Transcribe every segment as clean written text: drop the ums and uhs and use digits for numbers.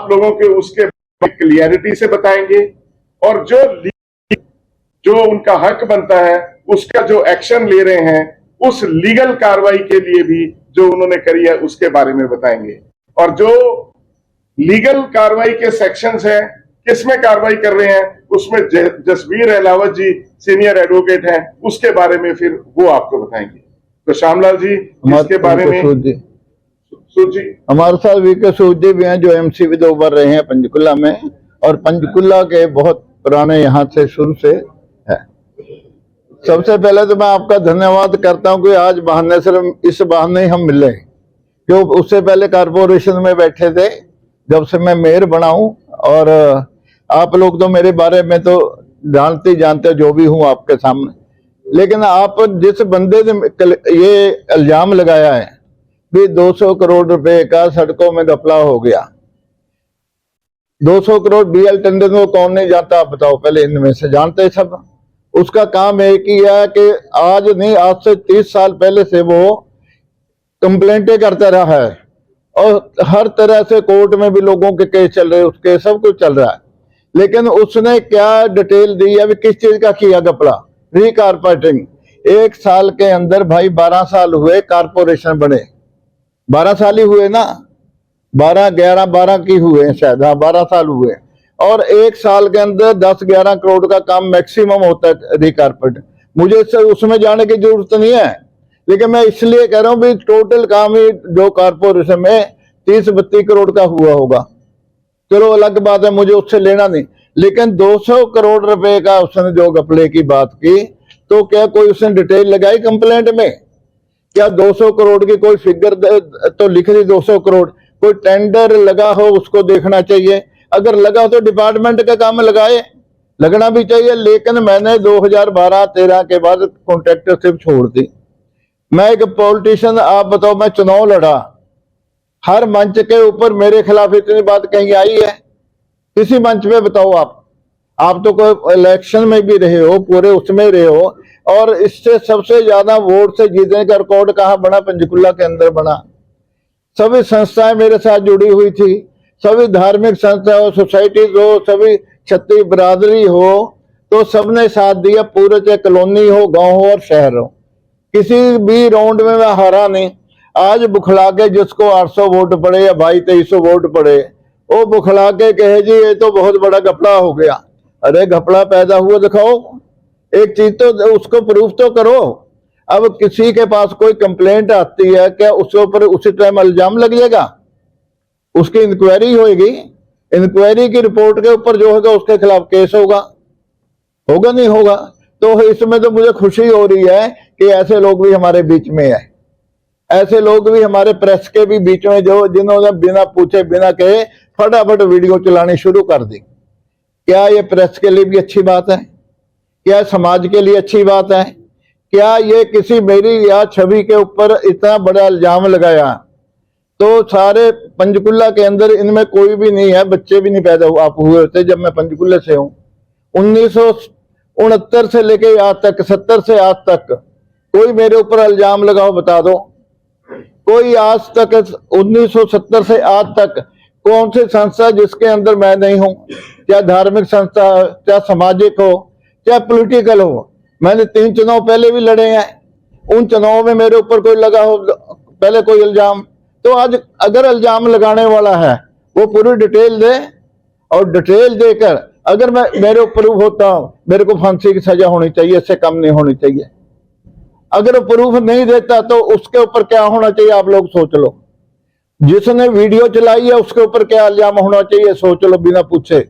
आप लोगों के उसके क्लियरिटी से बताएंगे, और जो उनका हक बनता है उसका जो एक्शन ले रहे हैं उस लीगल कार्रवाई के लिए भी जो उन्होंने करी है उसके बारे में बताएंगे। और जो लीगल कार्रवाई के सेक्शंस हैं, किसमें कार्रवाई कर रहे हैं, उसमें जसबीर अहलावत जी सीनियर एडवोकेट हैं, उसके बारे में फिर वो आपको बताएंगे। तो श्यामलाल जी इसके बारे में सूद जी हमारे साथ वीके सूद जी भी हैं जो एमसी भी 2 बार रहे हैं पंचकुला में, और पंचकुला के बहुत पुराने यहाँ से शुरू से है। सबसे पहले तो मैं आपका धन्यवाद करता हूँ कि आज बहाने से इस बहाने ही हम मिले, क्यों उससे पहले कारपोरेशन में बैठे थे जब से मैं मेयर बना हूँ, और आप लोग तो मेरे बारे में तो जानते जो भी हूँ आपके सामने। लेकिन आप जिस बंदे ने ये इल्जाम लगाया है भी 200 करोड़ रुपए का सड़कों में घपला हो गया, 200 करोड़ BL टंडन को कौन नहीं जानता, आप बताओ पहले, इनमें से जानते सब। उसका काम एक ही है कि आज नहीं, आज से 30 साल पहले से वो कंप्लेंटें करता रहा है, और हर तरह से कोर्ट में भी लोगों के केस चल रहे हैं, उसके सब कुछ चल रहा है। लेकिन उसने क्या डिटेल दी है, किस चीज का किया घपला, रिकारपोरेटिंग। 1 साल के अंदर भाई 12 साल हुए कारपोरेशन बने, 12 साल ही हुए ना, 12 की हुए शायद, हाँ 12 साल हुए। और 1 साल के अंदर 10-11 करोड़ का काम मैक्सिमम होता है रिकारपोरेट। मुझे उसमें जाने की जरूरत नहीं है, लेकिन मैं इसलिए कह रहा हूँ भी टोटल काम ही जो कारपोरेशन में 30-32 करोड़ का हुआ होगा, चलो अलग बात है, मुझे उससे लेना नहीं। लेकिन 200 करोड़ रुपए का उसने जो घपले की बात की, तो क्या कोई उसने डिटेल लगाई कंप्लेंट में? क्या 200 करोड़ की कोई फिगर तो लिख दी 200 करोड़? कोई टेंडर लगा हो उसको देखना चाहिए, अगर लगा हो तो डिपार्टमेंट का काम लगाए, लगना भी चाहिए। लेकिन मैंने 2012-13 के बाद कॉन्ट्रैक्टरशिप छोड़ दी। मैं एक पॉलिटिशियन, आप बताओ, मैं चुनाव लड़ा, हर मंच के ऊपर मेरे खिलाफ इतनी बात कहीं आई है? किसी मंच पे बताओ आप तो कोई इलेक्शन में भी रहे हो, पूरे उसमें रहे हो, और इससे सबसे ज्यादा वोट से जीतने का रिकॉर्ड कहाँ बना? पंचकुला के अंदर बना। सभी संस्थाएं मेरे साथ जुड़ी हुई थी, सभी धार्मिक संस्था हो, सोसाइटीज हो, सभी क्षत्रिय बिरादरी हो, तो सबने साथ दिया, पूरे चाहे कॉलोनी हो, गांव हो और शहर हो। किसी भी राउंड में मैं हारा नहीं। आज बुखला के जिसको 800 वोट पड़े या 2200 वोट पड़े, वो बुखला के कहे जी ये तो बहुत बड़ा घपला हो गया। अरे घपला पैदा हुआ दिखाओ, एक चीज तो उसको प्रूफ तो करो। अब किसी के पास कोई कंप्लेंट आती है, क्या उसके ऊपर उसी टाइम इल्जाम लग जाएगा? उसकी इंक्वायरी होगी, इंक्वायरी की रिपोर्ट के ऊपर जो होगा उसके खिलाफ केस होगा नहीं होगा? तो इसमें तो मुझे खुशी हो रही है कि ऐसे लोग भी हमारे बीच में है, ऐसे लोग भी हमारे प्रेस के भी बीच में, जो जिन्होंने बिना पूछे बिना कहे फटाफट वीडियो चलानी शुरू कर दी। क्या ये प्रेस के लिए भी अच्छी बात है? क्या समाज के लिए अच्छी बात है? क्या ये किसी मेरी या छवि के ऊपर इतना बड़ा इल्जाम लगाया? तो सारे पंचकुला के अंदर इनमें कोई भी नहीं है, बच्चे भी नहीं पैदा हुए थे जब मैं पंचकुला से हूँ। 1969 से लेके आज तक, 70 से आज तक कोई मेरे ऊपर इल्जाम लगाओ, बता दो। कोई आज तक 1970 से आज तक कौन सी संस्था जिसके अंदर मैं नहीं हूं, चाहे धार्मिक संस्था, चाहे सामाजिक हो, चाहे पॉलिटिकल हो। मैंने 3 चुनाव पहले भी लड़े हैं, उन चुनाव में मेरे ऊपर कोई लगा हो पहले कोई इल्जाम? तो आज अगर इल्जाम लगाने वाला है वो पूरी डिटेल दे, और डिटेल देकर अगर मेरे ऊपर होता हूं, मेरे को फांसी की सजा होनी चाहिए, इससे कम नहीं होनी चाहिए। अगर प्रूफ नहीं देता तो उसके ऊपर क्या होना चाहिए, आप लोग सोच लो। जिसने वीडियो चलाई है उसके ऊपर क्या इल्जाम होना चाहिए, सोच लो, बिना पूछे।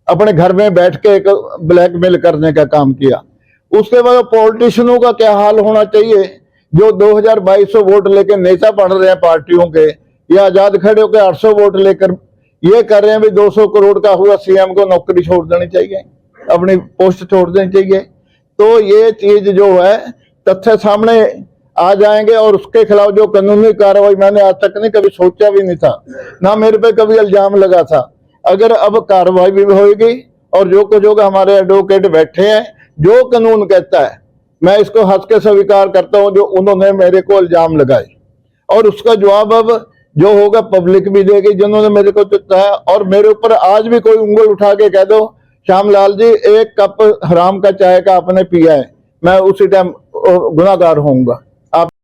अपने घर में बैठ के एक ब्लैकमेल करने का काम किया। उसके बाद पॉलिटिशियनों का क्या हाल होना चाहिए, जो 2200 वोट लेकर नेता बन रहे हैं पार्टियों के, या आजाद खड़े होकर 800 वोट लेकर ये कर रहे हैं भी 200 करोड़ का हुआ, सीएम को नौकरी छोड़ देनी चाहिए, अपनी पोस्ट छोड़ देनी चाहिए। तो ये चीज जो है तथ्य सामने आ जाएंगे, और उसके खिलाफ जो कानूनी कार्रवाई मैंने आज तक नहीं कभी सोचा भी नहीं था, ना मेरे पे कभी इल्जाम लगा था। अगर अब कार्रवाई भी होगी, और जो कुछ होगा, हमारे एडवोकेट बैठे हैं, जो कानून कहता है मैं इसको हंस के स्वीकार करता हूं, जो उन्होंने मेरे को इल्जाम लगाए, और उसका जवाब अब जो होगा पब्लिक भी देगी, जिन्होंने मेरे को चुना है। और मेरे ऊपर आज भी कोई उंगल उठा के कह दो श्यामलाल जी 1 कप हराम का चाय का आपने पिया है, मैं उसी टाइम गुनाहगार होऊंगा। आप